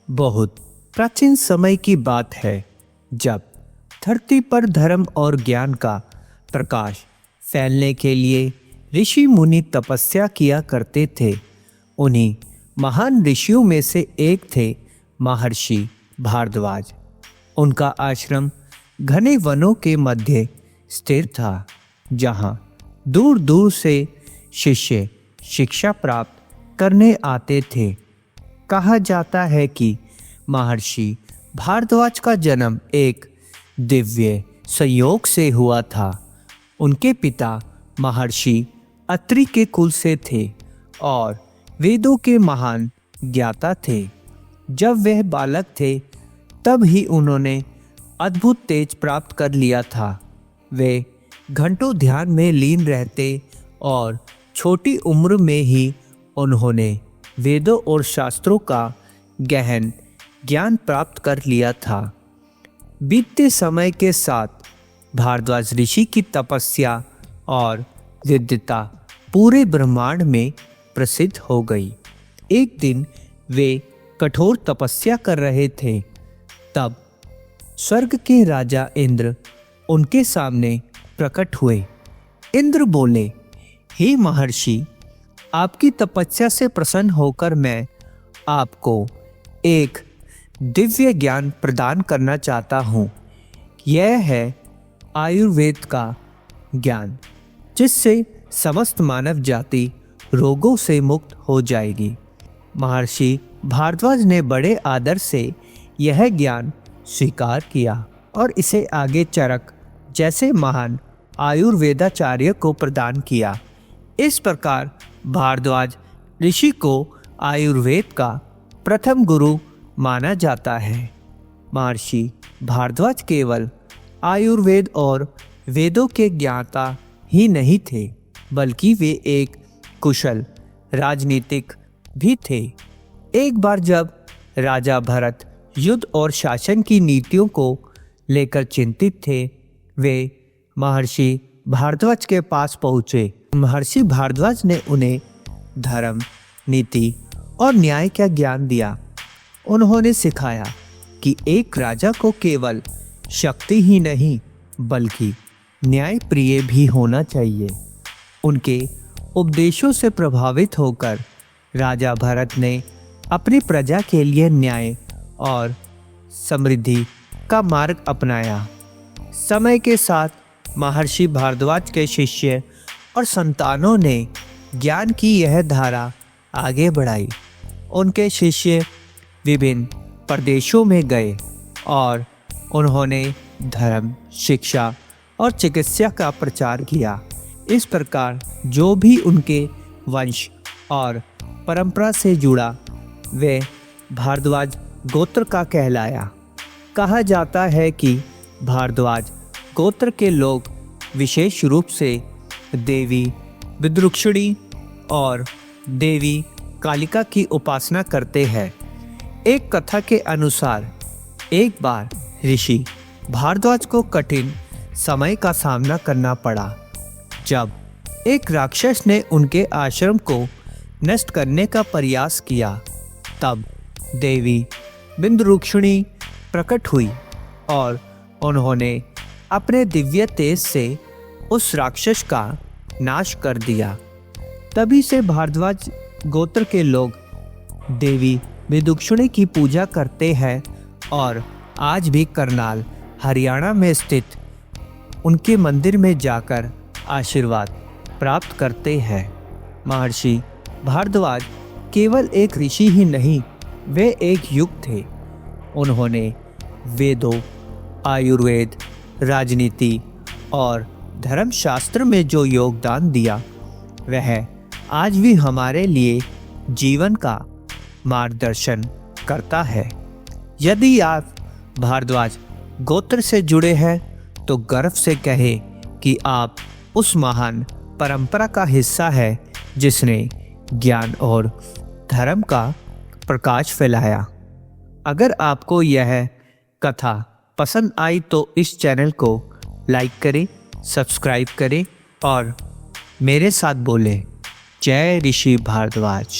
बहुत प्राचीन समय की बात है जब धरती पर धर्म और ज्ञान का प्रकाश फैलने के लिए ऋषि मुनि तपस्या किया करते थे। उन्हीं महान ऋषियों में से एक थे महर्षि भारद्वाज। उनका आश्रम घने वनों के मध्य स्थित था, जहाँ दूर दूर से शिष्य शिक्षा प्राप्त करने आते थे। कहा जाता है कि महर्षि भारद्वाज का जन्म एक दिव्य संयोग से हुआ था। उनके पिता महर्षि अत्रि के कुल से थे और वेदों के महान ज्ञाता थे। जब वह बालक थे तब ही उन्होंने अद्भुत तेज प्राप्त कर लिया था। वे घंटों ध्यान में लीन रहते और छोटी उम्र में ही उन्होंने वेदों और शास्त्रों का गहन ज्ञान प्राप्त कर लिया था। बीतते समय के साथ भारद्वाज ऋषि की तपस्या और विद्वता पूरे ब्रह्मांड में प्रसिद्ध हो गई। एक दिन वे कठोर तपस्या कर रहे थे, तब स्वर्ग के राजा इंद्र उनके सामने प्रकट हुए। इंद्र बोले, हे महर्षि, आपकी तपस्या से प्रसन्न होकर मैं आपको एक दिव्य ज्ञान प्रदान करना चाहता हूँ। यह है आयुर्वेद का ज्ञान, जिससे समस्त मानव जाति रोगों से मुक्त हो जाएगी। महर्षि भारद्वाज ने बड़े आदर से यह ज्ञान स्वीकार किया और इसे आगे चरक जैसे महान आयुर्वेदाचार्य को प्रदान किया। इस प्रकार भारद्वाज ऋषि को आयुर्वेद का प्रथम गुरु माना जाता है। महर्षि भारद्वाज केवल आयुर्वेद और वेदों के ज्ञाता ही नहीं थे, बल्कि वे एक कुशल राजनीतिक भी थे। एक बार जब राजा भरत युद्ध और शासन की नीतियों को लेकर चिंतित थे, वे महर्षि भारद्वाज के पास पहुँचे। महर्षि भारद्वाज ने उन्हें धर्म, नीति और न्याय का ज्ञान दिया। उन्होंने सिखाया कि एक राजा को केवल शक्ति ही नहीं बल्कि न्याय प्रिय भी होना चाहिए। उनके उपदेशों से प्रभावित होकर राजा भरत ने अपनी प्रजा के लिए न्याय और समृद्धि का मार्ग अपनाया। समय के साथ महर्षि भारद्वाज के शिष्य और संतानों ने ज्ञान की यह धारा आगे बढ़ाई। उनके शिष्य विभिन्न प्रदेशों में गए और उन्होंने धर्म, शिक्षा और चिकित्सा का प्रचार किया। इस प्रकार जो भी उनके वंश और परंपरा से जुड़ा, वे भारद्वाज गोत्र का कहलाया। कहा जाता है कि भारद्वाज गोत्र के लोग विशेष रूप से देवी विद्रुक्षिणी और देवी कालिका की उपासना करते हैं। एक कथा के अनुसार एक बार ऋषि भारद्वाज को कठिन समय का सामना करना पड़ा, जब एक राक्षस ने उनके आश्रम को नष्ट करने का प्रयास किया। तब देवी विद्रुक्षिणी प्रकट हुई और उन्होंने अपने दिव्य तेज से उस राक्षस का नाश कर दिया। तभी से भारद्वाज गोत्र के लोग देवी विद्रुक्षिणी की पूजा करते हैं और आज भी करनाल, हरियाणा में स्थित उनके मंदिर में जाकर आशीर्वाद प्राप्त करते हैं। महर्षि भारद्वाज केवल एक ऋषि ही नहीं, वे एक युग थे। उन्होंने वेदों, आयुर्वेद, राजनीति और धर्मशास्त्र में जो योगदान दिया, वह आज भी हमारे लिए जीवन का मार्गदर्शन करता है। यदि आप भारद्वाज गोत्र से जुड़े हैं तो गर्व से कहें कि आप उस महान परंपरा का हिस्सा है जिसने ज्ञान और धर्म का प्रकाश फैलाया। अगर आपको यह कथा पसंद आई तो इस चैनल को लाइक करें, सब्सक्राइब करें और मेरे साथ बोलें, जय ऋषि भारद्वाज।